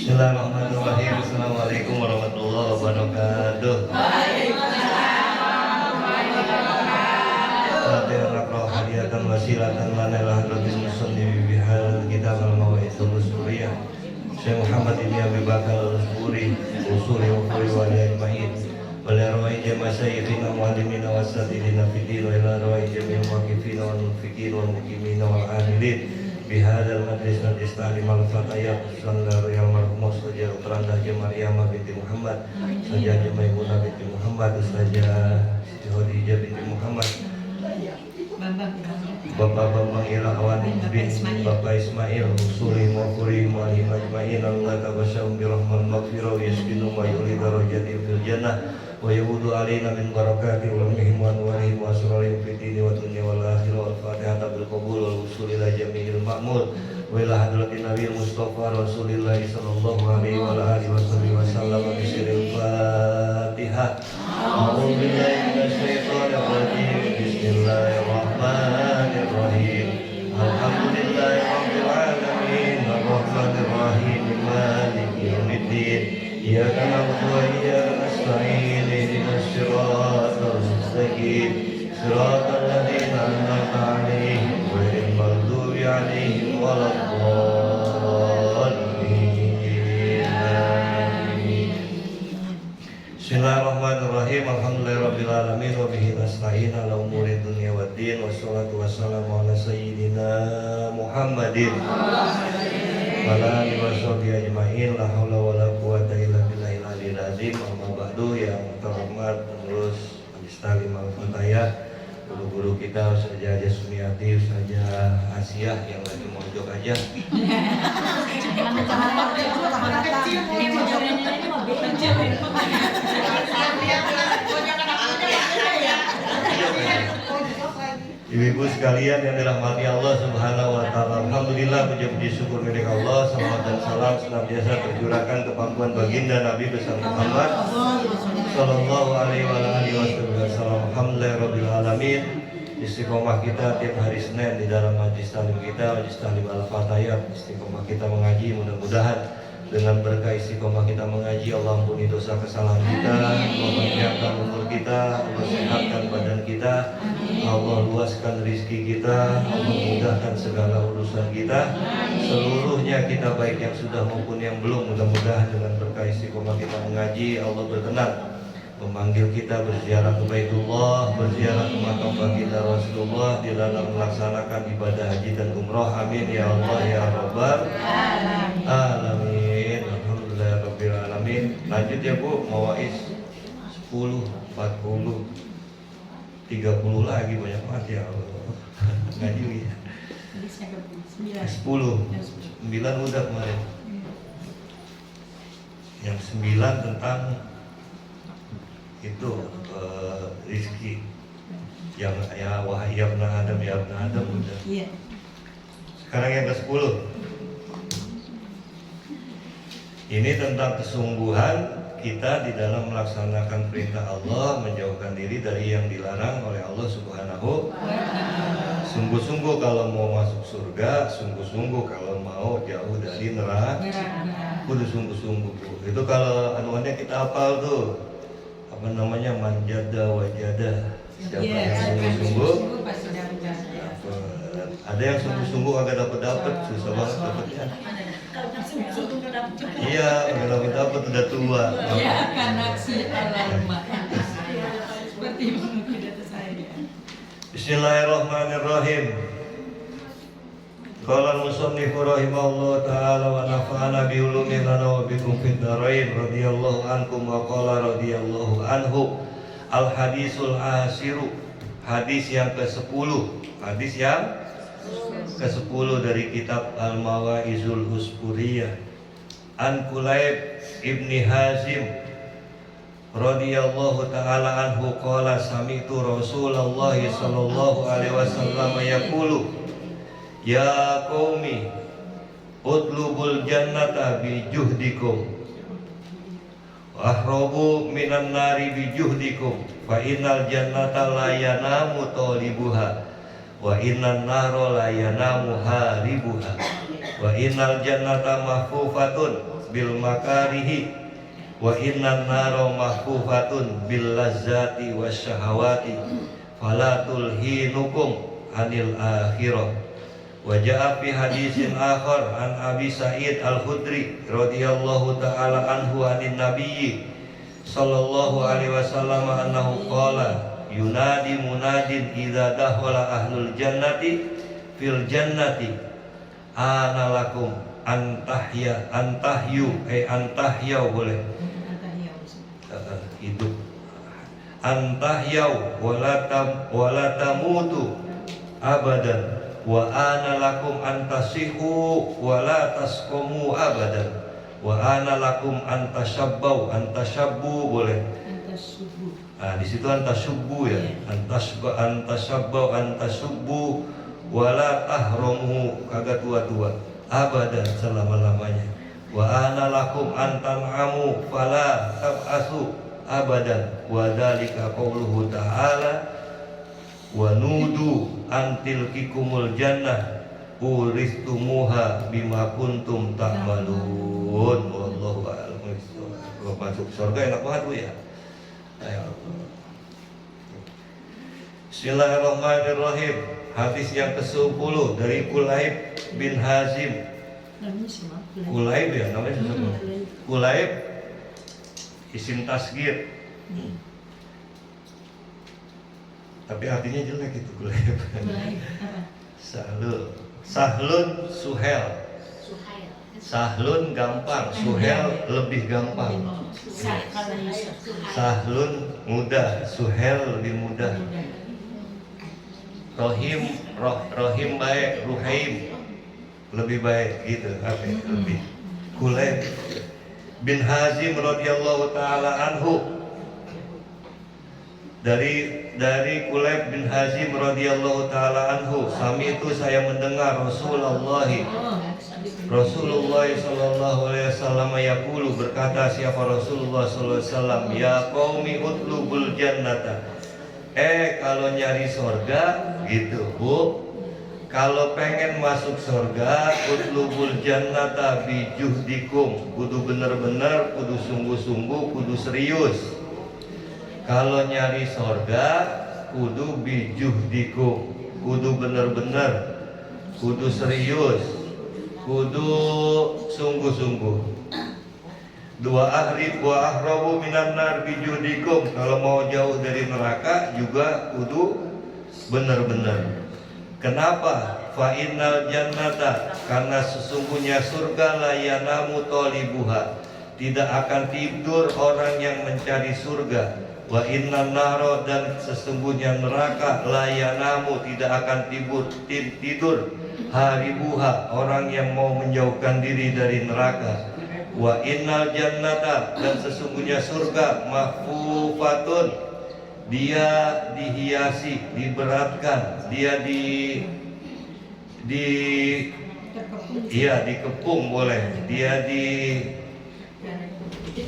Bismillahirrahmanirrahim. Assalamualaikum warahmatullahi wabarakatuh. Waalaikumsalam. Hadiyatan wasilatan lana ila hadratil musannif bihal kitab al-mawaisul usuliyah Syekh Muhammad ibn Abi Bakar al-Usburi usuli wa quli wa ajma'in wa la rawi jama' sayyidina muallimina wa satidina fidin wa ila rawi jami'il muwaqifin wal mufiqin wal muqimin wal amilin bihadal majlis ta'lim al-fatayat sallallahu alaihi wa sallam Utranda Maryam binti Muhammad Saja Maimunah binti Muhammad Saja Khadijah binti Muhammad Bapak Bambang Irawan bin Bapak Ismail Usuli Mu'kuri Mu'alim Ajma'in Allah tabasyahum birahman maghfirah Yasbinu wa yuli darajati fil jannah wa yawudu alaina min barakati ulamihim wa anwarihim wa asrarihim fi dini wa dunya wal akhirah wal fatihah bil qabul wal usul ila jami'il ma'mul wa ila hadratin nabiyil mustafa rasulillah sallallahu alaihi wa alihi wa sallam bismillahil fatihah a'udzu billahi minasy syaithanir rajim bismillahirrahmanirrahim alhamdulillahi rabbil alamin arrahmanir rahim maliki yaumiddin iyyaka na'budu wa iyyaka nasta'in ihdinas siratal mustaqim siratal ladzina an'amta 'alaihim ghairil maghdubi 'alaihim waladdallin amin. Bismillahirrahmanirrahim. Alhamdulillahirabbil alamin wa bihi nasta'in ala umuri dunya waddin wassalatu wassalamu ala sayyidina Muhammadin wa ala alihi washabihi ajmain la haula wala quwwata illa billahil aliyil azim. Amma ba'du, yang terhormat pengurus Majlis Ta'lim Al-Fatayah, guru-guru kita Ustazah Haja Sumiati, Ustazah Asiah yang lagi mojok aja. Ibu-ibu sekalian yang dirahmati Allah Subhanahu wa taala. Alhamdulillah, puji syukur milik Allah. Salawat dan salam senantiasa tercurahkan ke pangkuan baginda Nabi besar Muhammad sallallahu alaihi wasallam. Alhamdulillahirabbil alamin. Istiqomah kita tiap hari Senin di dalam majlis talim kita, Majlis Ta'lim Al-Fatayat. Istiqomah kita mengaji, mudah-mudahan dengan berkah istiqomah kita mengaji, Allah ampuni dosa kesalahan kita, Allah panjangkan umur kita, Allah sehatkan badan kita, Allah luaskan rizki kita, Allah mudahkan segala urusan kita, seluruhnya kita baik yang sudah maupun yang belum. Mudah-mudahan dengan berkah istiqomah kita mengaji, Allah berkenan memanggil kita berziarah ke Baitullah, berziarah ke makam baginda Rasulullah di dalam melaksanakan ibadah haji dan umroh. Amin ya Allah ya Rabbal alamin. Alhamdulillahirabbil alamin. Lanjut ya Bu, mawaiz 10, 40, 30 lagi, banyak banget ya Allah. Ngaji ya. 10, 9 udah kemarin. Yang 9 tentang itu rizki yang ya wahai ya Adam udah. Iya. Sekarang yang ke-10. Ini tentang kesungguhan kita di dalam melaksanakan perintah Allah, menjauhkan diri dari yang dilarang oleh Allah Subhanahu. Sungguh-sungguh kalau mau masuk surga, sungguh-sungguh kalau mau jauh dari neraka. Kudu sungguh-sungguh. Itu kalau anuannya kita hafal tuh. Apa namanya, manjada wajada. Siapa yang sungguh-sungguh pasti dapat. Ada yang sungguh-sungguh agak dapat susah banget dapatnya. Iya, agak dapat udah tua. Iya, karena si alarma. Seperti pidato saya. Bismillahirrahmanirrahim. Qala al-musannif rahimahullah ta'ala wa nafa'ana bi ulumin lana wa bikum fid dharain radhiyallahu ankum wa qala radhiyallahu anhu. Al-hadisul asiru, hadis yang ke-10. Hadis yang ke-10 dari kitab Al-Mawaizul Usburiyah. An Kulayb ibni Hazim radhiyallahu ta'ala anhu qala sami'tu Rasulullah sallallahu alaihi wasallam yaqulu ya qaumi utlubul jannata bi juhdikum wa ahrabu minan nari bi juhdikum fa innal jannata la yanamu talibuha wa innan nara la yanamu haribuha wa innal jannata mahfufatun bil makarihi wa innan nara mahfufatun bil lazzati wasyahawati fala tulhinukum anil akhirah. Wa ja'a fi hadisin akhar an Abi Sa'id Al-Khudri radhiyallahu ta'ala anhu anin nabiyyi sallallahu alaihi wasallam annahu qala yunadi munadin idza dakhala ahlul jannati fil jannati ana lakum antahyu boleh hidup antahyau wala tamutu abadan wa ana lakum antasihu wala tasqumu abadan wa ana lakum antashabbu boleh. Nah, di situ antasubbu ya. Antasubbu wala tahromu kagak tua-tua abadan selama-lamanya. Wa ana lakum antan'amu fala tab'asu abadan wa dzalika qauluhu ta'ala wa nudu antilkikumul jannah uristumuha bima kuntum ta'malun. Wallahu a'lam bishawab. Kalau masuk surga enak banget Bu ya. Bismillahirrahmanirrahim. Hadis yang ke-10 dari Kulaib bin Hazim. Kulaib ya namanya siapa? Kulaib isim tasghir. Tapi artinya jelek itu Kulaib. Sahlun Suhel. Sahlun gampang, Suhel lebih gampang. Sahlun mudah, Suhel lebih mudah. Rohim baik, Ruhaim lebih baik gitu, lebih. Kulaib bin Hazim radhiyallahu taala anhu. Dari Kulaib bin Hazim radhiyallahu taala anhu, sami itu saya mendengar Rasulullah sallallahu alaihi wasallam yaqulu, berkata siapa Rasulullah sallallahu alaihi wasallam, ya qaumi utlubul jannata. Kalau nyari surga gitu Bu, kalau pengen masuk surga utlubul jannata bijuhdikum, kudu bener-bener, kudu sungguh-sungguh, kudu serius. Kalau nyari surga kudu bijuhdikum, kudu bener-bener, kudu serius, kudu sungguh-sungguh. Dua ahrabu minan nar bijuhdikum, kalau mau jauh dari neraka juga kudu bener-bener. Kenapa? Fa innal jannata, karena sesungguhnya surga la yanamu talibuha, tidak akan tidur orang yang mencari surga. Wa innan naro, dan sesungguhnya neraka la yanamu, tidak akan tidur haribuha, orang yang mau menjauhkan diri dari neraka. Wa innal jannata, dan sesungguhnya surga mahfufatun, dia dihiasi, diberatkan, dia dikepung boleh, dia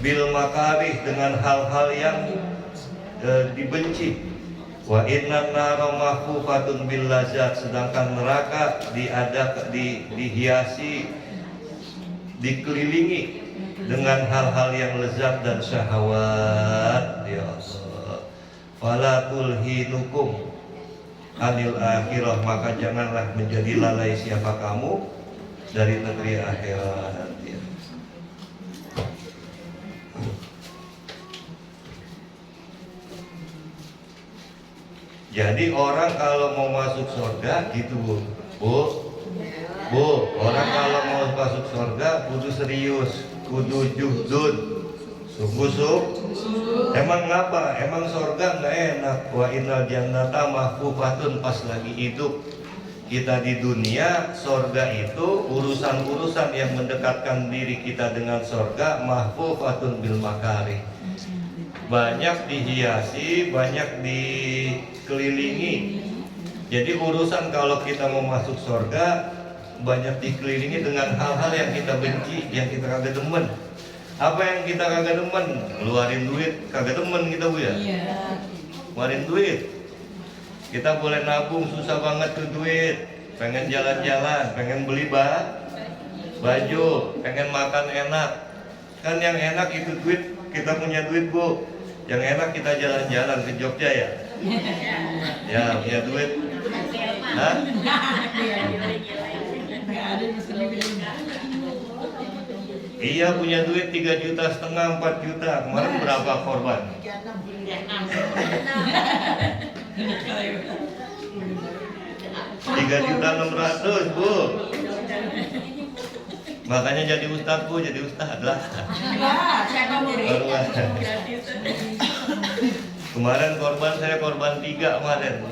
bil makarih, dengan hal-hal yang dibenci. Wa innan nara mahfufatun bil lazat, sedangkan neraka dihiasi, dikelilingi dengan hal-hal yang lezat dan syahwat. Ya Allah, fala tulhinukum anil akhirah, maka janganlah menjadi lalai siapa kamu dari negeri akhirat. Ya. Jadi orang kalau mau masuk surga gitu Bu, orang kalau mau masuk surga kudu serius, kudu juhdun, sungguh-sungguh. Emang ngapa? Emang surga nggak enak? Wa innal jannata mahfufatun, pas lagi hidup kita di dunia, surga itu urusan-urusan yang mendekatkan diri kita dengan surga mahfufatun bil makarih. Banyak dihiasi, banyak dikelilingi. Jadi urusan kalau kita mau masuk surga banyak dikelilingi dengan hal-hal yang kita benci, yang kita kagak demen. Apa yang kita kagak demen? Ngeluarin duit kagak demen kita Bu ya. Ngeluarin duit. Kita boleh nabung, susah banget tuh duit. Pengen jalan-jalan, pengen beli baju, pengen makan enak, Kan yang enak itu duit, kita punya duit Bu. Yang enak kita jalan-jalan ke Jogja ya. Ya punya duit. Hah? Nggak ada yang bisa dibilang. Iya punya duit 3,5 juta, 4 juta. Kemarin berapa korban? 3,6 juta Bu. Makanya jadi ustadz Bu, jadi ustadz lah. Enggak, siapa mau Baru ada. Kemarin korban saya korban 3 kemarin.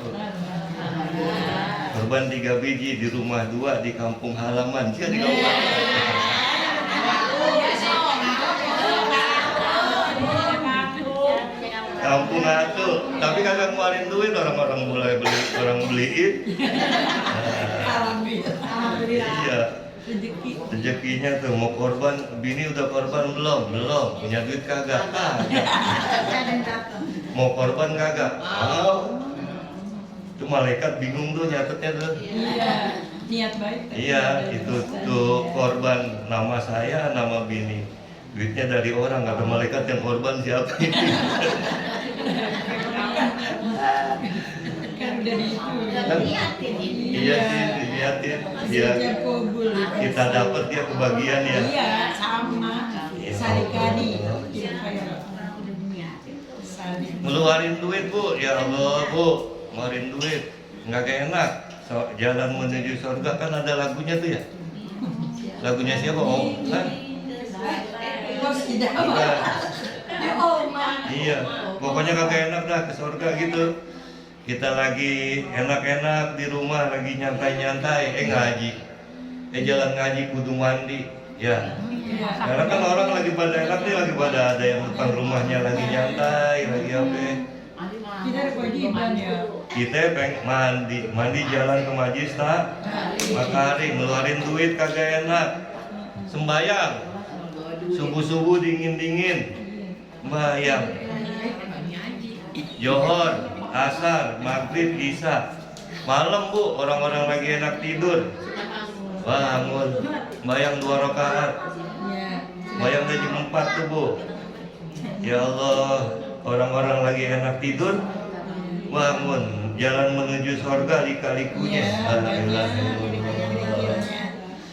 Korban 3 biji di rumah 2 di kampung halaman. Dia di kampung halaman. Kampung atu, tapi kagak ngeluarin duit orang-orang mulai beli, orang beliin. Alhamdulillah. Iya. Rezeki. Rezekinya tuh mau korban, bini udah korban belum? Belum. Punya duit kagak? Kagak. Mau korban kagak? Mau. Itu malaikat bingung tuh nyatetnya tuh. Iya, niat baik. Iya, itu tuh korban nama saya, nama bini. Duitnya dari orang, kata malaikat yang korban siapa ini? Kan udah di Kan? Iya sih, dilihatin. Dia kita dapat dia kebagian ya. Iya, sama. Sarikadi. Ngeluarin duit Bu, ya Allah Bu, ngeluarin duit, nggak enak. Jalan menuju surga kan ada lagunya tuh ya. Lagunya siapa? Oh, kan? Bukan. Iya, pokoknya kagak enak dah ke surga gitu. Kita lagi enak-enak di rumah, lagi nyantai-nyantai, ngaji. Jalan ngaji kudu mandi, ya. Karena kan orang lagi pada enak nih, lagi pada ada yang depan rumahnya lagi nyantai, lagi apa? Kita ada kewajiban ya. Kita pengen mandi jalan ke majlis tak? Makari ngeluarin duit kagak enak. Sembayang, subuh-subuh dingin-dingin, sembayang. Johor, asar, maghrib, isya. Malam Bu, orang-orang lagi enak tidur. Bangun, bayang 2 rakaat. Bayang udah jam 4 tuh Bu. Ya Allah, orang-orang lagi enak tidur. Bangun, jalan menuju surga lika-likunya. Alhamdulillah.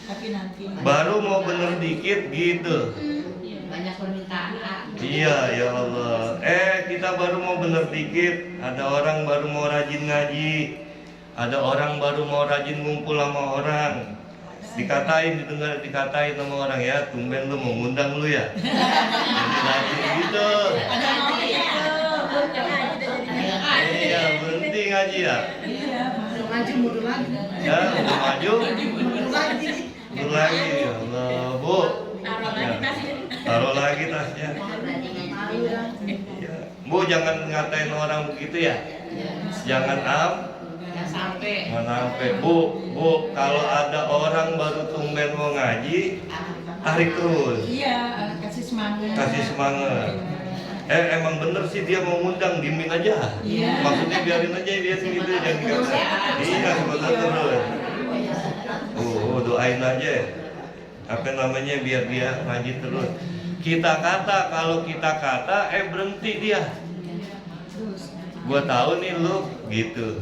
Tapi nanti. Baru mau bener dikit gitu. Banyak permintaan. Iya ya Allah. Kita baru mau bener dikit. Ada orang baru mau rajin ngaji. Ada orang baru mau rajin ngumpul sama orang. Dikatain sama orang ya, tumben lu mau ngundang lu ya. Jadi rajin gitu. Iya, berhenti ngaji ya. Maju mundur lagi. Ya, udah maju. Mundur lagi. Ya Allah, Bu. Ya, taruh lagi tasnya. Ya. Bu, jangan ngatain orang begitu ya. Jangan Sampai. Bu, kalau ada orang baru tumben mau ngaji, tarik terus. Iya, kasih semangat. Kasih semangat. Emang bener sih dia mau ngundang, diemin aja. Iya. Maksudnya biarin aja dia gitu, jangan dikata. Iya, sebentar terus. Doain aja. Apa namanya biar dia ngaji terus. Kalau kita kata, berhenti dia. Gua tahu nih lu gitu.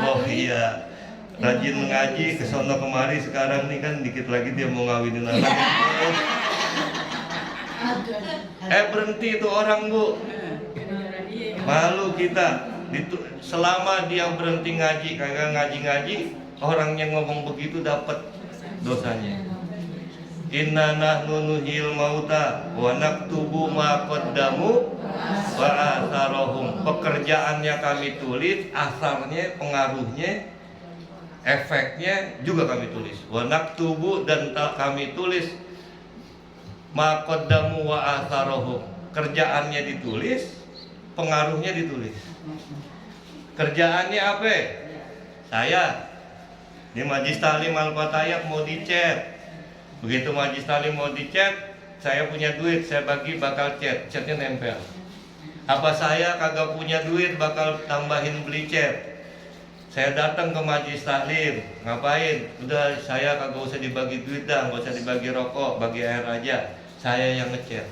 Oh iya. Rajin mengaji kesono kemari, sekarang nih kan dikit lagi dia mau ngawinin anak. Berhenti itu orang Bu. Malu kita. Selama dia berhenti ngaji, kagak ngaji-ngaji, orangnya ngomong begitu dapat dosanya. Inna nahnu nuhyil mauta wa naktubu ma qaddamu wa atharahum. Pekerjaannya kami tulis, asarnya, pengaruhnya, efeknya juga kami tulis. Wa naktubu, dan kami tulis ma qaddamu wa atharahum. Kerjaannya ditulis, pengaruhnya ditulis. Kerjaannya apa? Saya di Majlis Ta'lim Al-Fatayah mau dicet. Begitu Majlis Ta'lim mau dicet, saya punya duit, saya bakal chatnya nempel. Apa saya kagak punya duit bakal tambahin beli chat. Saya datang ke Majlis Ta'lim, ngapain? Udah saya kagak usah dibagi duit dah, nggak usah dibagi rokok, bagi air aja. saya yang ngechat.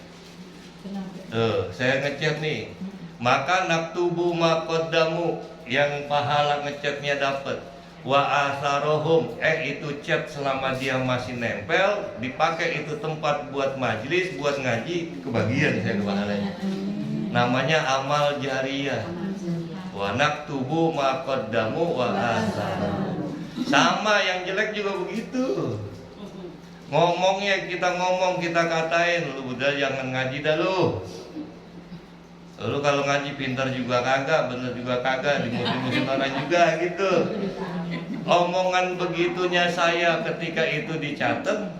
Kenapa? Saya ngechat nih. Maka naktubu maqaddamu, yang pahala ngechatnya dapat. Wa asarohum, itu chat selama dia masih nempel, dipakai itu tempat buat majlis, buat ngaji, kebagian saya pahalanya. Namanya amal jariyah. Wa naktubu maqaddamu wa asarohum. Sama yang jelek juga begitu. Ngomongnya kita ngomong, kita katain, lu udah jangan ngaji dah lu. Lu kalau ngaji pintar juga kagak, bener juga kagak, dimusim-musim orang juga gitu. Omongan begitunya saya ketika itu dicatat,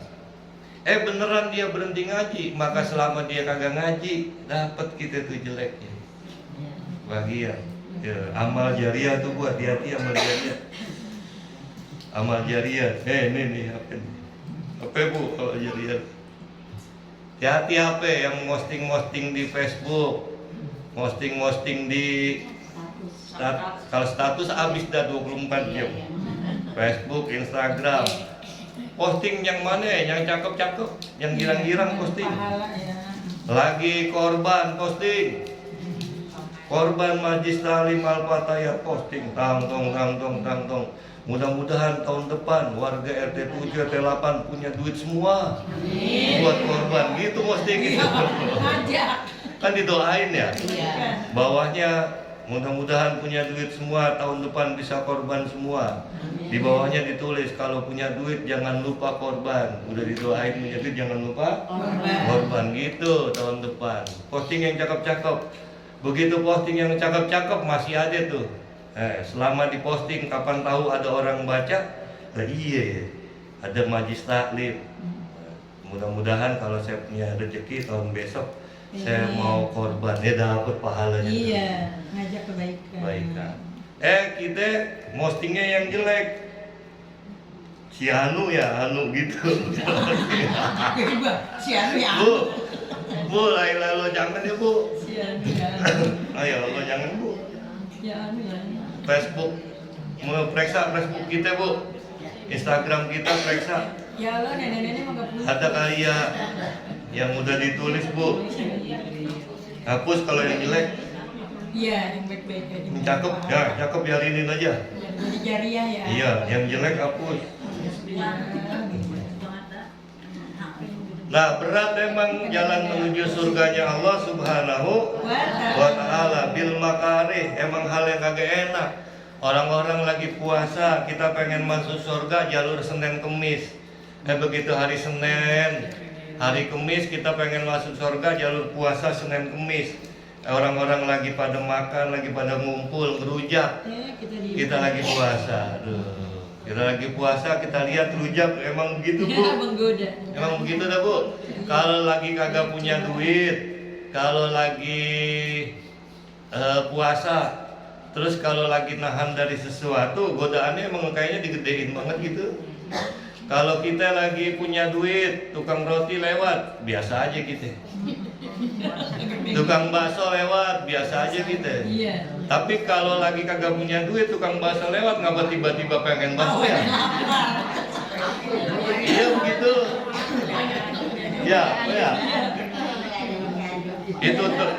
beneran dia berhenti ngaji, maka selama dia kagak ngaji, dapat kita tuh jeleknya. Bagian. Ya, amal jariah tuh buat hati-hati amal jariah. Amal jariah. Ini nih apa nih? Apa bu kalau jariah? Hati-hati HP yang posting di Facebook, posting di kalau status habis dah 24 jam. Facebook, Instagram. Posting yang mana ya? Yang cakep-cakep, yang girang-girang posting. Pahala ya. Lagi korban posting. Korban Majlis Ta'lim Al-Fatayah posting. Tang tong. Mudah-mudahan tahun depan warga RT 7 RT 8 punya duit semua. Buat korban gitu posting gitu. Ngajak. Kan didoain ya. Iya. Bawahnya mudah-mudahan punya duit semua, tahun depan bisa korban semua. Di bawahnya ditulis kalau punya duit jangan lupa korban. Udah didoain punya duit jangan lupa korban gitu tahun depan. Posting yang cakep-cakep. Begitu posting yang cakep-cakep masih ada tuh. Selama diposting kapan tahu ada orang baca? Iya, ada majlis taklim. Mudah-mudahan kalau saya punya rezeki tahun besok saya mau korban, dapat pahalanya. Iya, ngajak kebaikan. Kita postingnya yang jelek. Si Anu gitu. Si Anu ya. Bu, lo jangan ya bu. Si Anu ya. Ayo lo jangan bu. Si Anu ya. Facebook, mau periksa Facebook kita bu. Instagram kita periksa. Ya Allah, nenek-nenek mah gak punya. Ada kali ya yang udah ditulis bu. Hapus kalau yang jelek. Iya, yang baik-baik aja. Yang cakep, ya cakep biarinin aja. Jadi jariah ya. Iya, yang jelek hapus. Nah, berat emang jalan menuju surganya Allah Subhanahu wa ta'ala bil makarih, emang hal yang kagak enak. Orang-orang lagi puasa, kita pengen masuk surga jalur Senin Kemis. Begitu hari Senin, hari Kemis kita pengen masuk surga jalur puasa Senin Kemis. Orang-orang lagi pada makan, lagi pada ngumpul, ngerujak. Kita lagi puasa. Aduh. Kita lagi puasa, kita lihat rujak, emang begitu bu? Menggoda. Emang begitu dah bu? Kalau lagi kagak punya duit, kalau lagi puasa, terus kalau lagi nahan dari sesuatu, godaannya emang kayaknya digedein banget gitu. Kalau kita lagi punya duit, tukang roti lewat, biasa aja kita. Tukang bakso lewat, biasa aja kita. Iya. Tapi kalau lagi kagak punya duit, tukang bakso lewat, ngapa tiba-tiba pengen bakso ya? Iya begitu. Ya.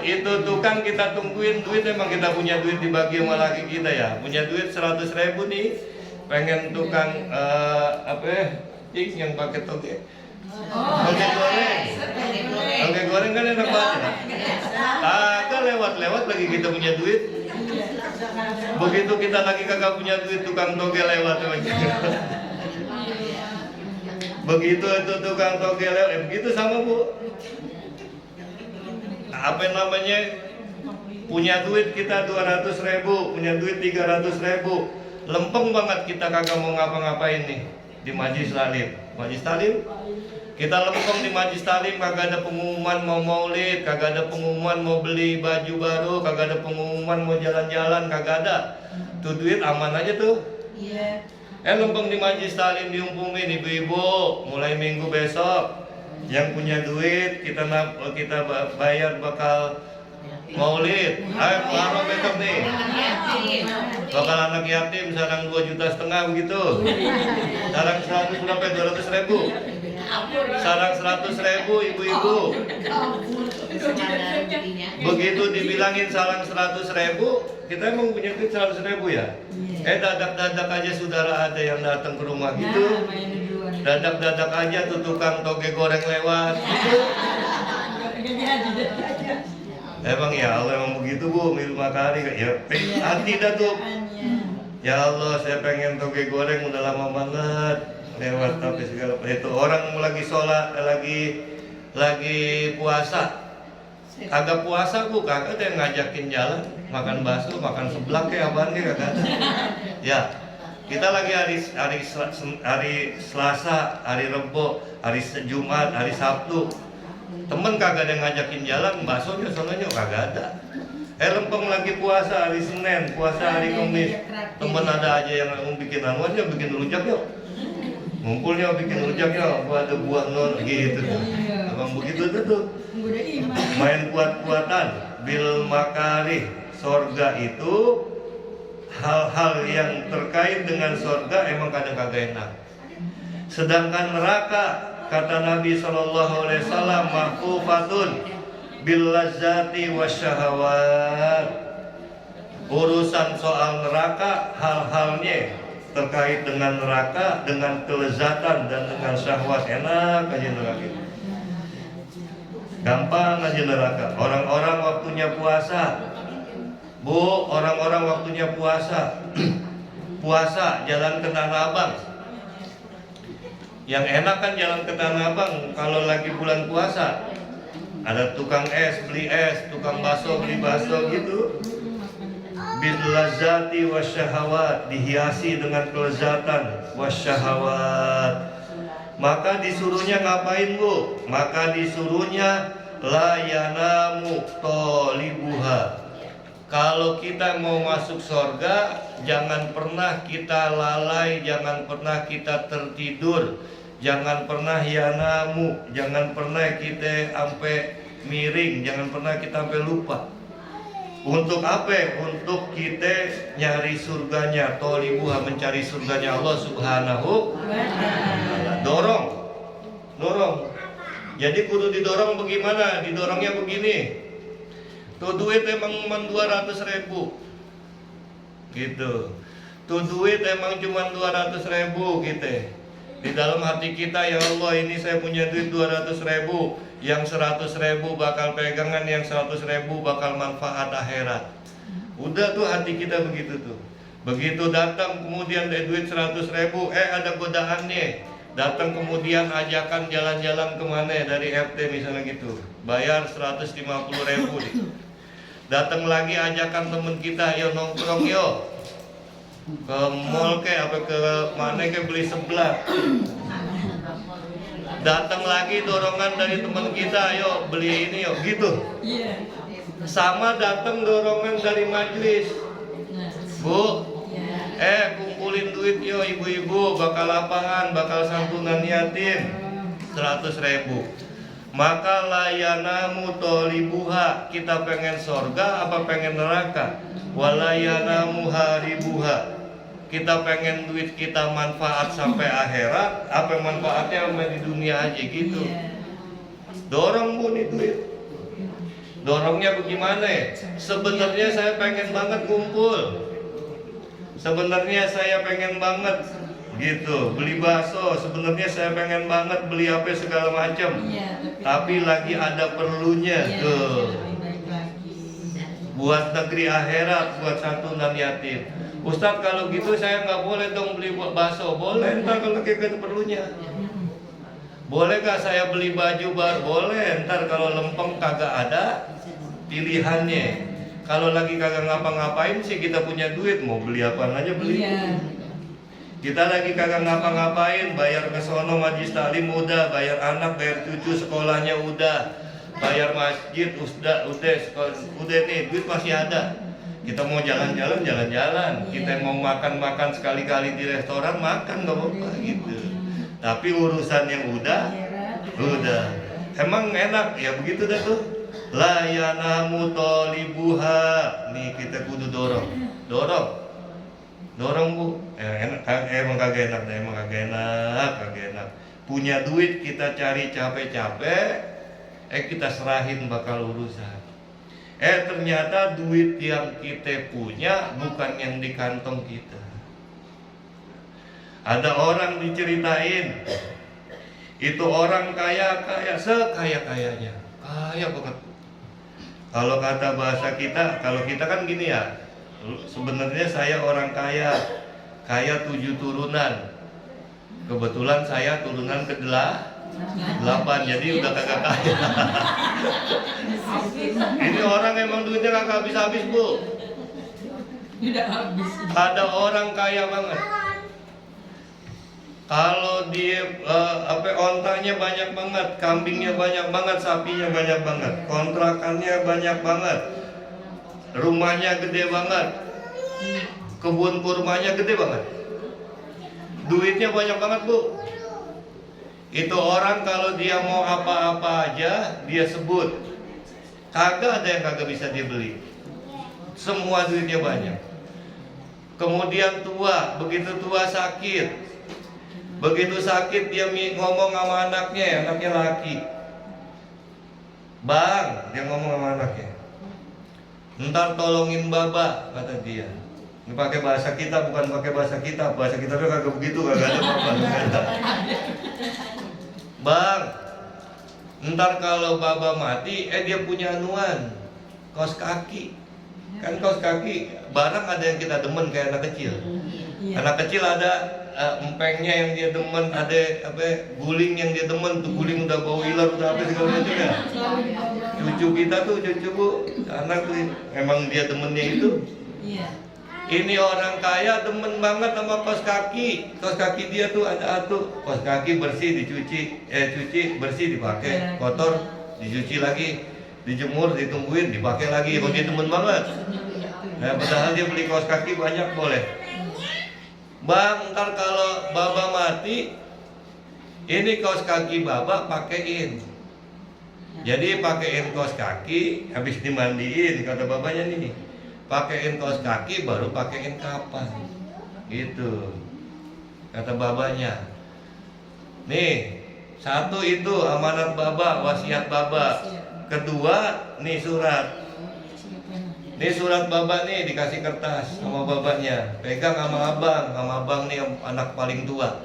Itu tukang kita tungguin duit, emang kita punya duit dibagi sama laki kita ya. Punya duit 100.000 nih, pengen tukang yang pakai toge. Toge goreng kan enak banget. Kagak lewat lagi kita punya duit. Begitu kita lagi kagak punya duit, tukang toge lewat aja. Begitu itu tukang toge lewat, begitu sama bu. Apa namanya? Punya duit kita 200.000, punya duit 300.000. Lempeng banget kita kagak mau ngapa-ngapain nih di majlis taklim. Majlis taklim kita lempeng di majlis taklim, kagak ada pengumuman mau maulid, kagak ada pengumuman mau beli baju baru, kagak ada pengumuman mau jalan-jalan, kagak ada. Tuh duit aman aja tuh. Iya. Lempeng di majlis taklim diumumin, ibu-ibu mulai minggu besok yang punya duit kita bayar bakal maulid. Ayo Muharram besok nih. Bakal anak yatim sarang 2,5 juta begitu. Sarang 100 sampai 200.000. sarang 100.000 ibu-ibu. Sekadar intinya. Begitu dibilangin sarang 100.000, kita emang punya duit 100.000 ya? Dadak-dadak aja saudara ada yang datang ke rumah gitu. Nah, main duluan. Dadak-dadak aja tuh tukang toge goreng lewat gitu. Emang ya Allah emang begitu Bu, Mil Makari ya. Hati dah tuh. Ya Allah, saya pengen toge goreng udah lama banget lewat tapi segala itu orang lagi sholat lagi puasa. Kagak puasa Bu, kagak ada yang ngajakin jalan makan bakso, makan seblak kayak apaan kayak kagak ada. Ya, kita lagi hari Selasa, hari Rebo, hari Jumat, hari Sabtu. Temen kagak ada yang ngajakin jalan, baksonya sononya kagak ada. Lempeng lagi puasa hari Senin, puasa hari Kamis. Temen ada aja yang mau bikin anuan aja, bikin rujak yuk. Ngumpulnya bikin rujak yuk, ada buah non gitu. Abang begitu tuh. Main kuat-kuatan, bil makari. Sorga itu hal-hal yang terkait dengan sorga emang kadang kagak enak. Sedangkan neraka kata Nabi SAW mahfufatun bil lazati wasyahawat. Urusan soal neraka hal-halnya terkait dengan neraka, dengan kelezatan dan dengan syahwat. Enak aja neraka. Gampang aja neraka. Orang-orang waktunya puasa, Bu, orang-orang waktunya puasa. Puasa jalan ke Tanah Abang. Yang enak kan jalan ke Tanah Abang kalau lagi bulan puasa. Ada tukang es, beli es, tukang bakso, beli bakso gitu. Bil lazati wasyahawat, dihiasi dengan kelezatan wasyahawat. Maka disuruhnya ngapain Bu? Maka disuruhnya la yanamu tolibuha. Kalau kita mau masuk surga, jangan pernah kita lalai, jangan pernah kita tertidur, jangan pernah yanamu, jangan pernah kita sampai miring, jangan pernah kita sampai lupa. Untuk apa? Untuk kita nyari surganya, tolibuha, mencari surganya Allah Subhanahu wa ta'ala. Dorong. Jadi kudu didorong bagaimana? Didorongnya begini. Tuh duit emang 200.000 gitu. Tuh duit emang cuma 200.000 gitu. Di dalam hati kita, ya Allah ini saya punya duit 200.000, yang 100.000 bakal pegangan, yang 100.000 bakal manfaat akhirat. Udah tuh hati kita begitu tuh. Begitu datang kemudian dari duit 100.000, ada godaannya. Datang kemudian ajakan jalan-jalan kemana dari RT misalnya gitu, bayar 150.000 nih. Datang lagi ajakan temen kita, yo nongkrong yo ke mall ke apa ke mana ke beli seblak. Datang lagi dorongan dari teman kita, yo beli ini yo gitu. Sama datang dorongan dari majelis, Bu, kumpulin duit yo ibu-ibu, bakal lapangan, bakal santunan yatim 100.000. Maka layanamu tolibuha, kita pengen sorga apa pengen neraka? Walayanamu haribuha, kita pengen duit kita manfaat sampai akhirat apa manfaatnya sama di dunia aja gitu. Dorong Bu nih duit. Dorongnya bagaimana ya? Sebenarnya saya pengen banget kumpul. Sebenarnya saya pengen banget gitu beli bakso, sebenarnya saya pengen banget beli apa segala macam. Tapi lagi ada perlunya tuh. Buat negeri akhirat, buat santunan yatim. Ustadz kalau gitu saya nggak boleh dong beli bakso. Boleh ntar kalau kayak gitu perlunya. Boleh gak saya beli baju baru? Boleh ntar kalau lempeng kagak ada pilihannya. Kalau lagi kagak ngapa-ngapain sih kita punya duit, mau beli apa aja beli. Kita lagi kagak ngapa-ngapain, bayar ke sono majlis taklim udah, bayar anak, bayar cucu sekolahnya udah, bayar masjid udah nih, duit masih ada. Kita mau jalan-jalan, kita mau makan sekali-kali di restoran, makan gak apa-apa gitu. Tapi urusan yang udah, emang enak, ya begitu dah tuh. Layanamu tolibuha, nih kita kudu dorong Bu. Emang kagak enak. punya duit kita cari capek-capek, kita serahin bakal urusan. Ternyata duit yang kita punya bukan yang di kantong kita. Ada orang diceritain, itu orang kaya sekaya-kayanya, kaya banget. Kalau kata bahasa kita, kalau kita kan gini ya, sebenarnya saya orang kaya 7 turunan. Kebetulan saya turunan ke-8, jadi udah kagak kaya. Ini orang emang duitnya kagak habis-habis, Bu. Tidak habis. Ada orang kaya banget. Kalau dia ontanya banyak banget, kambingnya banyak banget, sapinya banyak banget, kontrakannya banyak banget, rumahnya gede banget, kebun kurmanya gede banget, duitnya banyak banget, Bu. Itu orang kalau dia mau apa-apa aja dia sebut, kagak ada yang kagak bisa dia beli. Semua duitnya banyak. Kemudian tua, begitu tua sakit. Begitu sakit dia ngomong sama anaknya laki. Bang, dia ngomong sama anaknya, ntar tolongin baba, kata dia. Ini pakai bahasa kita, bukan pakai bahasa kita. Bahasa kita tuh kagak begitu, kagak ada apa-apa. Bang, ntar kalau baba mati, dia punya anuan, kaos kaki. Kan kaos kaki, barang ada yang kita demen kayak anak kecil. Anak kecil ada empengnya yang dia demen, ada guling yang dia demen, tuh guling udah bau iler, udah apa segala macam ya. Cucu kita tuh, cucu Bu, anak tuh emang dia demennya itu. Ini orang kaya demen banget sama kaos kaki. Kaos kaki dia tuh ada kaos kaki bersih dicuci, cuci bersih dipakai, kotor dicuci lagi, dijemur, ditungguin, dipakai lagi. Emang dia demen banget. Nah, padahal dia beli kaos kaki banyak boleh. Bang, ntar kalau baba mati, ini kaos kaki baba pakein. Jadi pakein kaos kaki, habis dimandiin, kata babanya nih, pakein kaos kaki baru pakein kapan, gitu kata babanya. Nih, satu itu amanat baba, wasiat baba. Kedua, nih surat. Ini surat baba nih dikasih kertas sama babanya, pegang sama abang nih anak paling tua.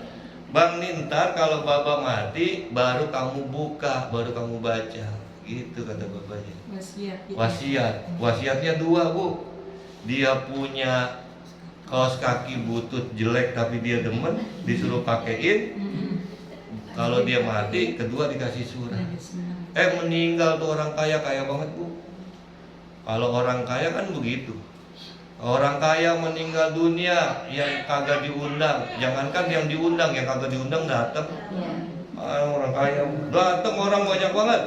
Bang, nih ntar kalau baba mati baru kamu buka, baru kamu baca, gitu kata babanya. Wasiatnya 2, Bu. Dia punya kaos kaki butut jelek tapi dia demen, disuruh pakein. Kalau dia mati, kedua dikasih surat. Meninggal tuh orang kaya banget, Bu. Kalau orang kaya kan begitu. Orang kaya meninggal dunia yang kagak diundang, jangankan yang diundang, yang kagak diundang datang. Orang kaya datang, orang banyak banget.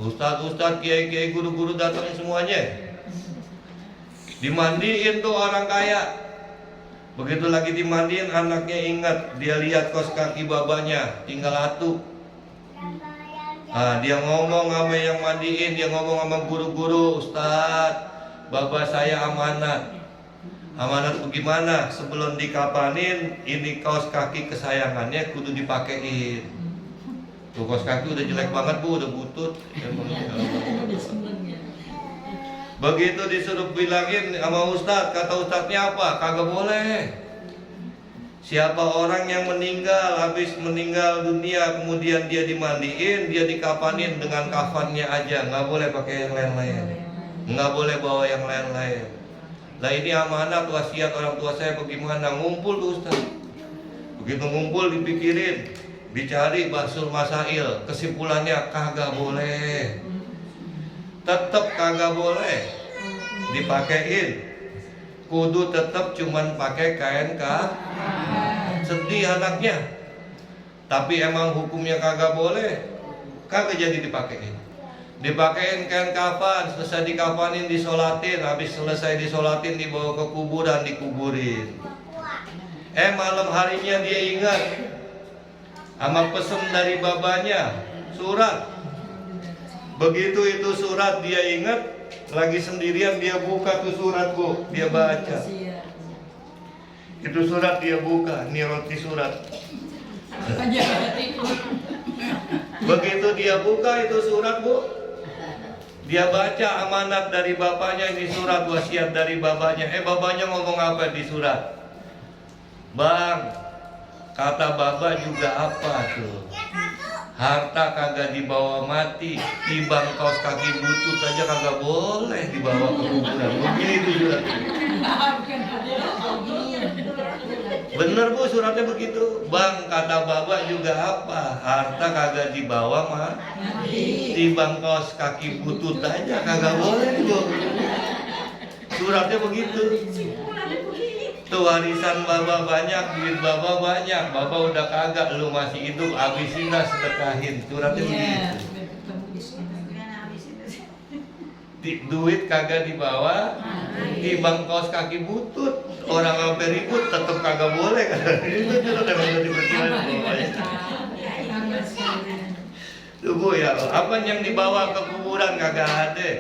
Ustadz, kiai-kiai, guru-guru datang semuanya. Dimandiin tuh orang kaya. Begitu lagi dimandiin, anaknya ingat, dia lihat kaos kaki babanya tinggal atu. Dia ngomong sama yang mandiin, dia ngomong sama guru-guru, Ustadz, baba saya amanat. Amanat bagaimana? Sebelum dikapanin, ini kaos kaki kesayangannya kudu dipakein. Tuh kaos kaki udah jelek banget, Bu, udah butut. Begitu disuruh bilangin sama Ustadz, kata Ustadznya apa? Kagak boleh. Siapa orang yang habis meninggal dunia, kemudian dia dimandiin, dia dikafanin dengan kafannya aja, nggak boleh pakai yang lain-lain, nggak boleh bawa yang lain-lain. Nah, ini amanat wasiat orang tua saya bagaimana? Ngumpul tuh Ustaz. Begitu ngumpul dipikirin, dicari basul masail, kesimpulannya kagak boleh, tetap kagak boleh dipakein. Kudu tetap cuman pakai kain sedih anaknya. Tapi emang hukumnya kagak boleh, kagak jadi dipakein. Dipakein kain kafan, selesai dikafanin disolatin, habis selesai disolatin dibawa ke kuburan, dikuburin. Malam harinya dia ingat sama pesen dari babanya, surat. Begitu itu surat dia ingat, lagi sendirian dia buka tuh surat, Bu, dia baca. Itu surat dia buka, ini roti surat. Aja tidur. Begitu dia buka itu surat, Bu, dia baca amanat dari bapaknya, ini surat wasiat dari bapaknya. Bapaknya ngomong apa di surat? Bang, kata bapak juga apa tuh? Harta kagak dibawa mati, tibang kaos kaki butut aja kagak boleh dibawa ke kuburan. Begitu surat. Bener, Bu, suratnya begitu. Bang, kata bapak juga apa? Harta kagak dibawa mah, tibang kaos kaki butut aja kagak boleh dibawa. Suratnya begitu. Tuh warisan bapak banyak, duit bapak banyak, bapak udah kagak, lu masih hidup, habisin dah, sedekahin. Suratnya begitu. Duit kagak dibawa, tibang kaos kaki butut, orang sampai ribut tetep kagak boleh kan? Itu sudah memang diperkirakan bapaknya. Tuh, Bu, ya, apa yang dibawa ke kuburan kagak ada,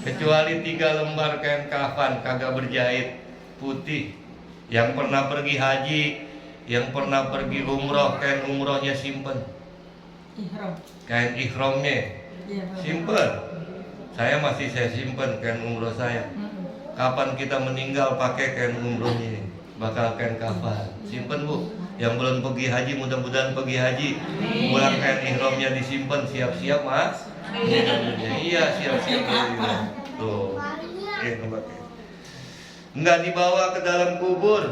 kecuali 3 lembar kain kafan kagak berjahit putih. Yang pernah pergi haji, yang pernah pergi umroh, kain umrohnya simpen, kain ihramnya simpen. Saya simpen kain umroh saya. Kapan kita meninggal pakai kain umrohnya ini, bakal kain kafan simpen, Bu. Yang belum pergi haji mudah-mudahan pergi haji, pulang kain ihramnya disimpan, siap-siap Mas. Iya, siap-siap. Tuh, nggak dibawa ke dalam kubur.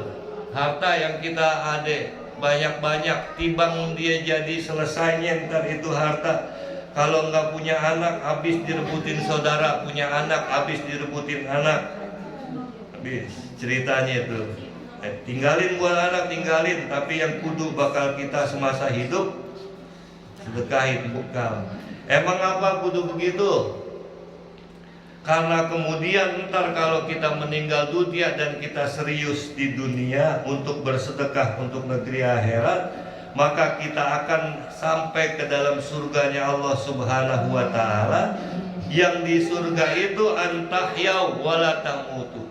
Harta yang kita ada banyak-banyak, tibang dia jadi selesainya ntar itu harta. Kalau nggak punya anak, habis direbutin saudara. Punya anak, habis direbutin anak. Habis ceritanya itu. Tinggalin buat anak, tinggalin. Tapi yang kudu bakal kita semasa hidup, sedekahin, bukan. Emang apa kudu begitu? Karena kemudian ntar kalau kita meninggal dunia dan kita serius di dunia untuk bersedekah untuk negeri akhirat, maka kita akan sampai ke dalam surganya Allah Subhanahu wa Ta'ala. Yang di surga itu antahyaw wala tamutu.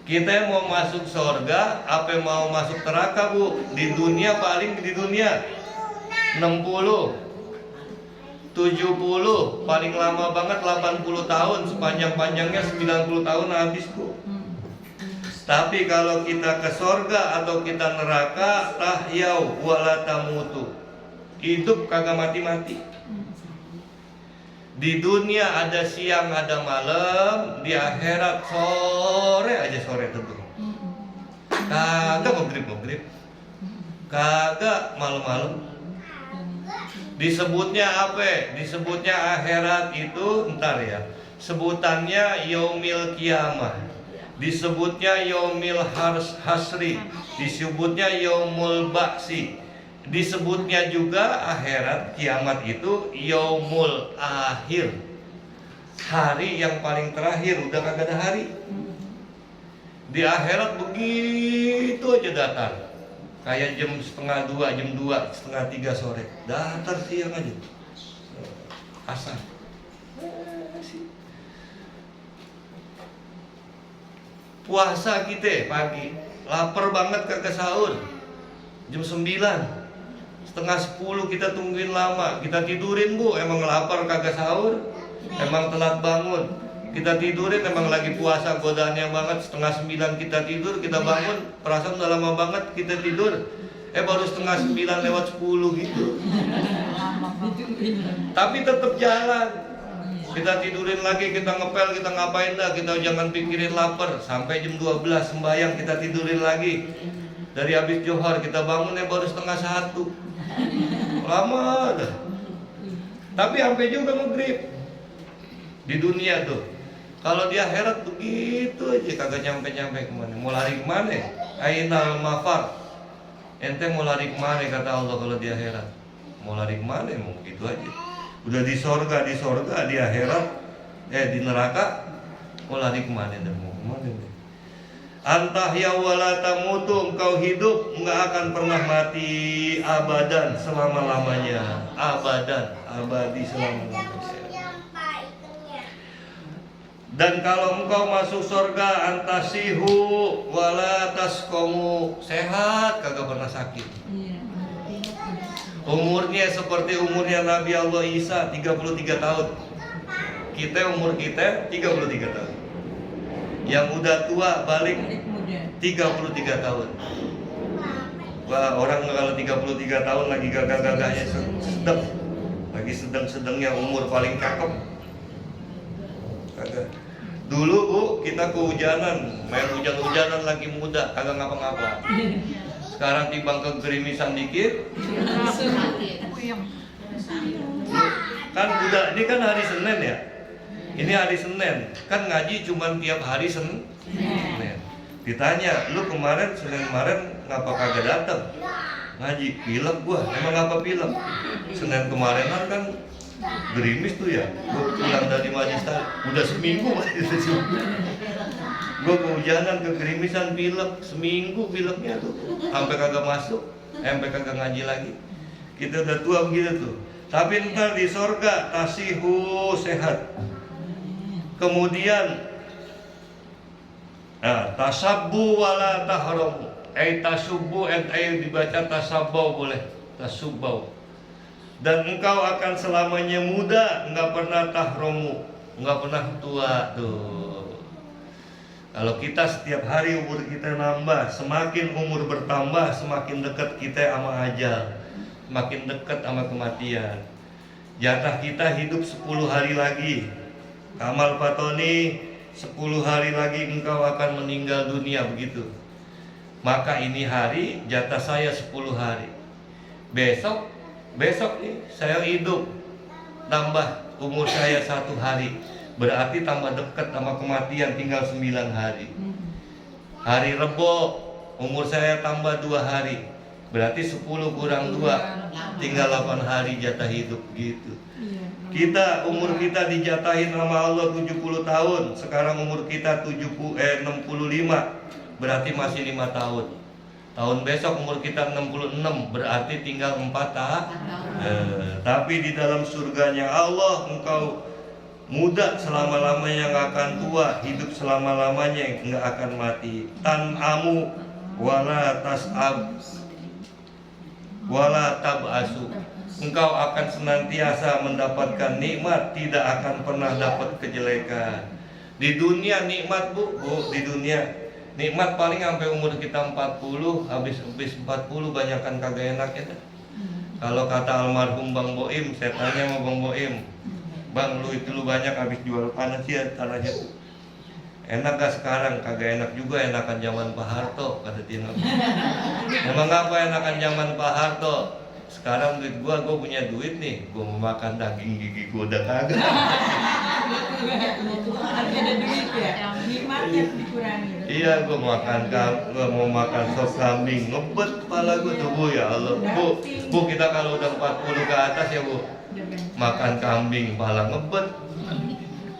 Kita mau masuk surga, apa mau masuk neraka, Bu? Di dunia paling di dunia 60, 70, paling lama banget 80 tahun, sepanjang-panjangnya 90 tahun habis, Bu. Tapi kalau kita ke surga atau kita neraka, tahyau wala tamutu. Hidup kagak mati-mati. Di dunia ada siang, ada malam, di akhirat sore aja sore tentu. Kagak maghrib, kagak malam-malam. Disebutnya apa? Disebutnya akhirat itu ntar ya. Sebutannya yaumil kiamah. Disebutnya yaumil hasri. Disebutnya yaumul ba'si. Disebutnya juga akhirat kiamat itu yaumul akhir. Hari yang paling terakhir, udah kagak ada hari. Di akhirat begitu aja datar. Kayak jam 1:30, jam 2, 2:30 sore, datar siang aja, asar. Puasa kita pagi, lapar banget kagak sahur, jam 9, 9:30 kita tungguin lama, kita tidurin, Bu, emang lapar kagak sahur, emang telat bangun. Kita tidurin, emang lagi puasa godaannya banget. 8:30 kita tidur, kita bangun, perasaan udah lama banget kita tidur. Baru 8:30 lewat 10 gitu. Tapi tetap jalan. Kita tidurin lagi, kita ngepel, kita ngapain dah, kita jangan pikirin lapar. Sampai jam 12 sembahyang kita tidurin lagi. Dari habis johar kita bangun baru 12:30. Lama dah. Tapi sampai juga maghrib. Di dunia tuh. Kalau di akhirat begitu aja, kagak nyampe-nyampe kemana. Mau lari kemana? Ainal mafar. Ente mau lari kemana kata Allah kalau di akhirat? Mau lari kemana? Mau gitu aja. Udah di sorga, di akhirat, di neraka, mau lari kemana? Dan mau kemana? Antahya wala tamutu, engkau hidup nggak akan pernah mati abadan selama-lamanya. Abadan, abadi selama-lamanya. Dan kalau engkau masuk surga antasihu wala taskomu, sehat kagak pernah sakit. Umurnya seperti umurnya Nabi Allah Isa 33 tahun. Umur kita 33 tahun. Yang udah tua balik 33 tahun. Wah, orang kalau 33 tahun lagi gagah-gagahnya sedang. Lagi sedang-sedangnya umur paling cakep. Kagak. Dulu Bu, kita kehujanan, main hujan-hujanan lagi muda, kagak ngapa-ngapa. Sekarang timbang kegerimisan dikit, kan udah, ini kan hari Senin ya. Ini hari Senin, kan ngaji cuma tiap hari Senin. Ditanya, lu kemarin Senin kemarin ngapa kagak datang? Ngaji, pilek gua. Emang apa pilek? Senin kemarin kan gerimis tuh ya. Gua pulang dari majlis udah seminggu gua kehujanan, kegerimisan, pilek seminggu pileknya tuh, sampai kagak masuk, sampai kagak ngaji lagi. Kita udah tua begitu tuh. Tapi ntar di sorga tasihu sehat. Kemudian tasabbu wala tahramu. Tasubbu dibaca tasabbau boleh, tasubbau. Dan engkau akan selamanya muda, enggak pernah tahromu, enggak pernah tua tuh. Kalau kita setiap hari umur kita nambah, semakin umur bertambah, semakin dekat kita sama ajal, semakin dekat sama kematian. Jatah kita hidup 10 hari lagi. Kamal Fatoni, 10 hari lagi engkau akan meninggal dunia, begitu. Maka ini hari jatah saya 10 hari. Besok nih saya hidup, tambah umur saya 1 hari. Berarti tambah dekat sama kematian, tinggal 9 hari. Hari Rebo umur saya tambah 2 hari. Berarti 10 kurang 2, tinggal 8 hari jatah hidup gitu. Kita umur kita dijatahin sama Allah 70 tahun. Sekarang umur kita 65, berarti masih 5 tahun. Tahun besok umur kita 66, berarti tinggal 4 tahun. Tapi di dalam surganya Allah engkau muda selama-lamanya, nggak akan tua, hidup selama-lamanya, nggak akan mati. Tan'amu wala tas'ab wala tab'asu. Engkau akan senantiasa mendapatkan nikmat, tidak akan pernah dapat kejelekan. Di dunia nikmat bu, di dunia nikmat paling sampai umur kita 40, habis 40 banyakan kagak enak ya. Kalau kata almarhum Bang Boim, saya tanya sama Bang Boim, Bang lu itu lu banyak habis jual tanah tuh. Enak gak sekarang? Kagak enak juga, enakan zaman Pak Harto, kata Tino. Emang apa enakan zaman Pak Harto? Sekarang duit gua punya duit nih, gua mau makan daging gigi gua udah kagak. Ada duit ya, nikmatnya dikurangi. Iya, gua mau makan sop kambing, ngebet kepala gua tuh Bu, ya Allah. Bu, kita kalau udah 40 ke atas ya Bu, makan kambing kepala ngebet,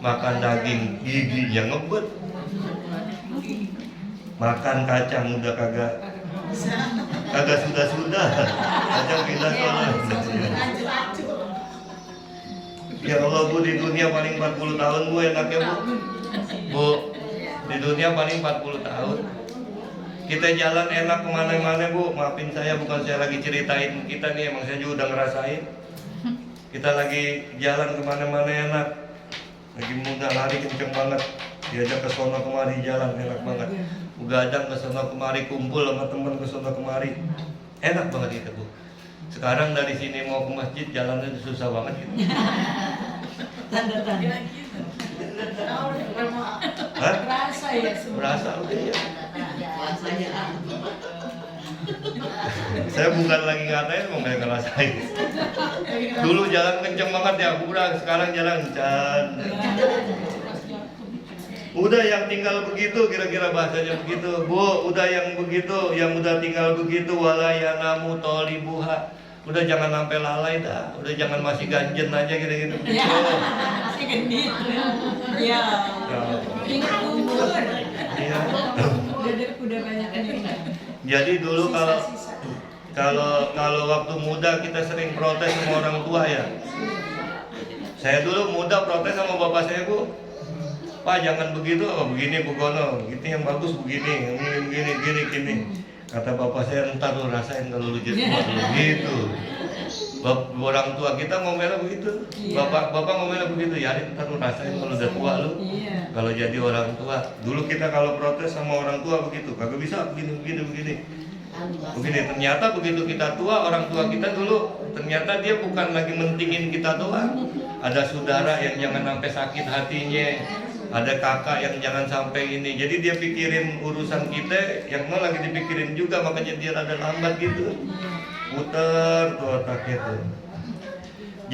makan daging giginya ngebet, makan kacang udah kagak sudah kacang pindah sholat. Ya Allah Bu, di dunia paling 40 tahun Bu, enaknya Bu, di dunia paling 40 tahun. Kita jalan enak kemana-mana Bu, maafin saya, bukan saya lagi ceritain kita nih, emang saya juga udah ngerasain. Kita lagi jalan kemana-mana enak, lagi muda lari kenceng banget, diajak ke sono kemari jalan enak banget, begadang ke sono kemari, kumpul sama temen ke sono kemari, enak banget itu Bu. Sekarang dari sini mau ke masjid jalannya susah banget gitu. Tanda-tanda. Berasa ya semua. Berasa udah ya. Saya bukan lagi ngatain, mau ngerasain. Dulu jalan kenceng banget ya, sekarang jalan can. Udah yang tinggal begitu, kira-kira bahasanya begitu Bu, udah yang begitu, yang udah tinggal begitu, walayanamu tolibuha. Udah jangan sampai lalai dah, udah jangan masih ganjen aja gitu-gitu. Ya, masih gendit. Ya, ingat umur. Iya. Udah banyak ini. Jadi dulu kalau waktu muda kita sering protes sama orang tua ya. Saya dulu muda protes sama bapak saya Bu, Pak jangan begitu, begini Bu Gono, itu yang bagus begini, gini. Kata bapak saya, ntar lu rasain kalau lu jadi tua gitu. Orang tua kita ngomelnya begitu. Iya. Bapak ngomelnya begitu. Ya, ntar lu rasain kalau udah tua lu. Iya. Kalau jadi orang tua. Dulu kita kalau protes sama orang tua begitu. Kagak bisa begini. Begini, ternyata begitu kita tua, orang tua kita dulu ternyata dia bukan lagi mentingin kita doang. Ada saudara yang jangan sampai sakit hatinya, ada kakak yang jangan sampai ini. Jadi dia pikirin urusan kita, yang mau lagi dipikirin juga, makanya dia rada lambat gitu. Puter tuh otaknya tuh.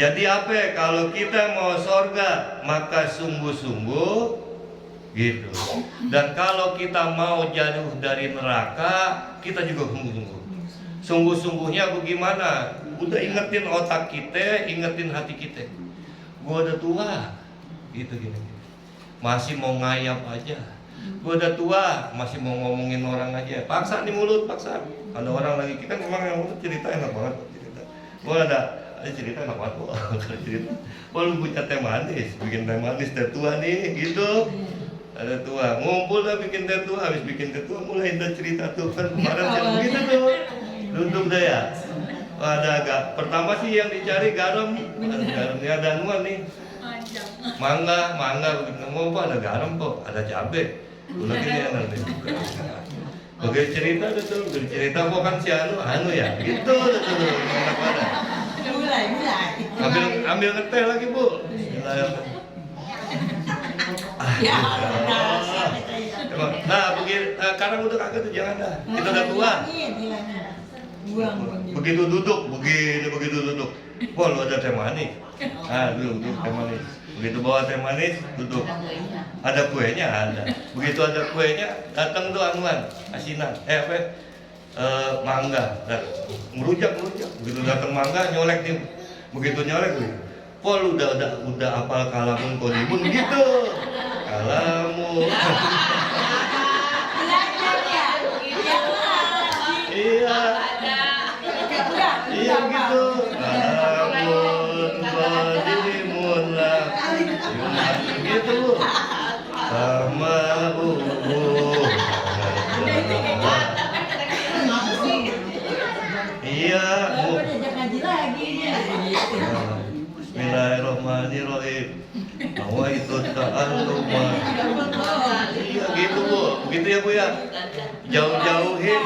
Jadi apa ya, kalau kita mau sorga maka sungguh-sungguh gitu. Dan kalau kita mau jauh dari neraka, kita juga sungguh-sungguh. Sungguh-sungguhnya bagaimana? Udah ingetin otak kita, ingetin hati kita. Gua udah tua, gitu gini. Masih mau ngayap aja. Gua udah tua, masih mau ngomongin orang aja. Paksa di mulut, paksa. Ada orang lagi, kita memang yang cerita enak banget cerita. Gua ada cerita enak banget kok. Cerita. Oh, lu punya teh manis, bikin teh manis teh tua nih, gitu. Ada tua, ngumpul lah bikin teh tua, habis bikin teh tua mulai ada cerita tuh kan kemarin yang begitu tuh, duduk deh ya. Ada agak, pertama sih yang dicari garam, garamnya ada anuan nih, mangga, begitu mau apa ada garam kok, ada cabe, udah gini enak nih. Bagi cerita tuh, cerita kok kan si anu ya, gitu tuh, enak banget. Mulai. Ambil ngeteh lagi bu. Ya, nah, sekarang udah kagak tuh jangan dah. Kita udah tua. Begitu duduk, begitu duduk. Wah, lu ada teh manis. Ah, duduk teh manis. Begitu bawa teh manis, duduk. Ada kuenya, ada. Begitu ada kuenya, datang tuh anuan, asinan. Mangga. Merujak. Begitu datang mangga, nyolek nih. Begitu nyolek nih. Wah, lu udah hafal kalamun kodimun gitu. Kalamun. Iya. Iya gitu. Kalamun kodimun lah. Gitu. Sama Iya. Bismillahirrahmanirrahim. Bahwa itu ta'alluma. Iya gitu bu, begitu ya bu ya. Jauh-jauhin,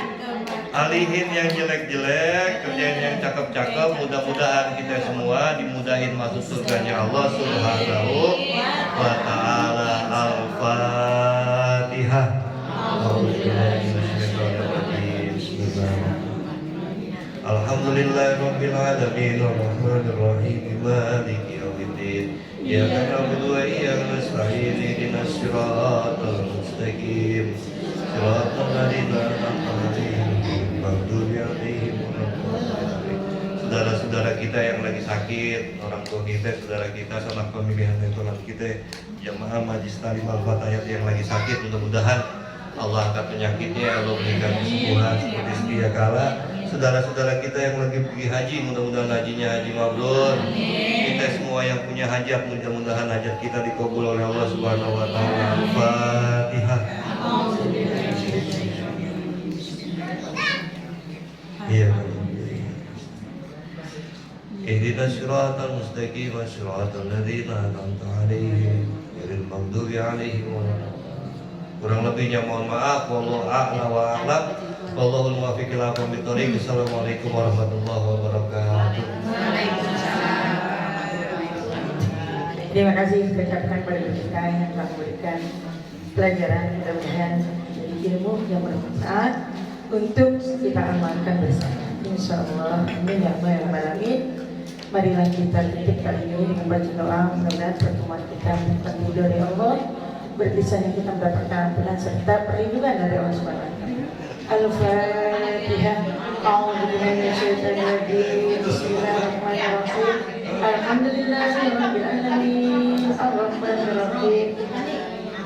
alihin yang jelek-jelek, kerjain yang cakep-cakep. Mudah-mudahan kita semua dimudahin masuk surganya Allah Subhanahu wa ta'ala. Al-Fatihah. Alhamdulillahirabbil alamin arrahmanir rahim maliki yaumiddin iyyaka na'budu wa iyyaka nasta'in ihdinas siratal mustaqim siratal ladzina an'amta 'alaihim ghairil maghdubi 'alaihim waladdallin. Saudara-saudara kita yang lagi sakit, orang tua kita, saudara kita, sanak pemilihan mentoran kita, jamaah Majlis Ta'lim Al-Fatihah yang lagi sakit, mudah-mudahan Allah angkat penyakitnya, Allah berikan kesembuhan seperti sedia kala. Saudara-saudara kita yang lagi pergi haji, mudah-mudahan hajinya haji mabrur. Kita semua yang punya hajat, mudah-mudahan hajat kita dikabul oleh Allah Subhanahu wa taala. Al-Fatihah. Iya. Ihdinas siratal mustaqim, siratal ladzina an'amta 'alaihim ghairil maghdubi 'alaihim waladdallin. Kurang lebihnya mohon maaf. Wallahu a'lam wa a'lam. Wallahul muwaffiq ila aqwamit thoriq. Assalamualaikum warahmatullahi wabarakatuh. Terima kasih ucapkan pada kita yang telah memberikan pelajaran, mudah-mudahan jadi ilmu yang bermanfaat untuk kita amalkan bersama. Insyaallah, amin ya rabbal alamin. Marilah kita tutup kali ini dengan baca doa, mudah-mudahan pertemuan kita mendapat ridho dari Allah, berpisahnya kita mendapatkan ampunan serta perlindungan dari Allah Subhanahu wa taala. Al-Fatihah. A'udzu billahi minasyaitonir rajim. Bismillahirrahmanirrahim. Alhamdulillahirabbil alamin. Arrahmanir rahim.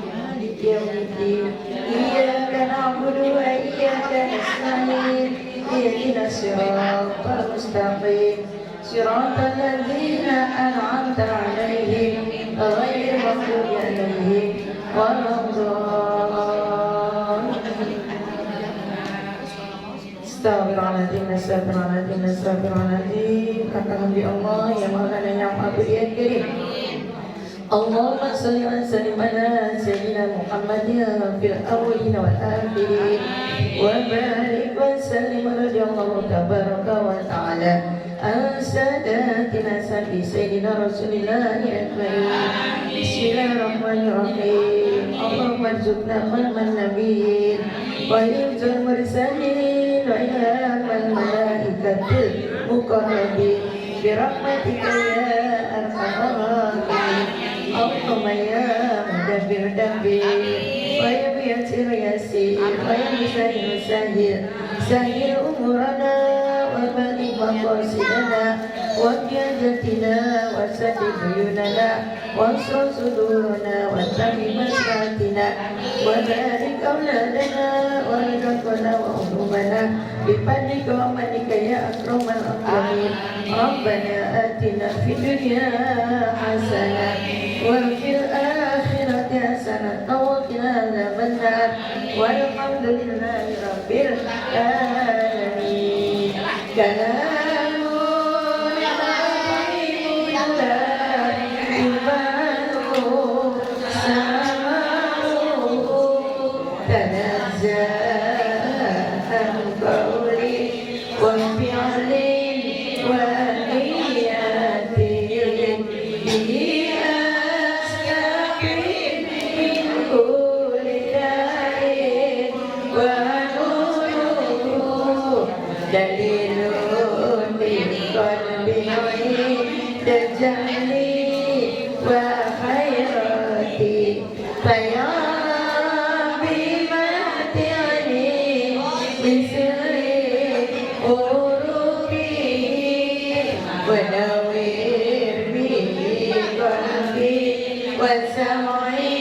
Maliki yaumiddin. Iyyaka na'budu wa iyyaka nasta'in. Ihdinas siratal mustaqim. Siratal ladzina an'amta 'alaihim ghairil maghdubi 'alaihim waladdallin. Astagfirullahaladzim, astagfirullahaladzim, astagfirullahaladzim. Katakan di Allah ya Maulana ya Abu ya Karim. Allahumma salli wa sallim ala sayyidina Muhammadin fil awwalin wal akhirin wa barik wa sallim radhiyallahu tabaraka wa ta'ala an sadatina sabi sayyidina Rasulillah ajma'in. Bismillahirrahmanirrahim. Allahumma arzuqna man nabiyyin wa hifdzal mursalin wa ilhamal malaikatil muqarrabin bi rahmatika ya arhamar rahimin. Allahumma ya mudabbir dabbir wa ya yasir yasir wa ya musahhil musahhil sahhil umurana wa baligh maqasidana wa biajatina wa sadid uyunana wa ansur sudurana wa tabi maslahatina wa barik auladana wa rizqana wa umumana bifadlika wa manika ya akramal akramin. Rabbana atina fid dunya hasanah wa fil akhirati hasanah wa qina adzabannar walhamdulillahi rabbil alamin. Kalamun habibillah ibanu samahu tanazzah qawli wa fi'lin wa niyatin bi asqafin min kulli dain wa nuru dalilun min qalbi tajali wa khairati faya bimati'ani bisri urubi wa nawir bi qalbi wa sam'i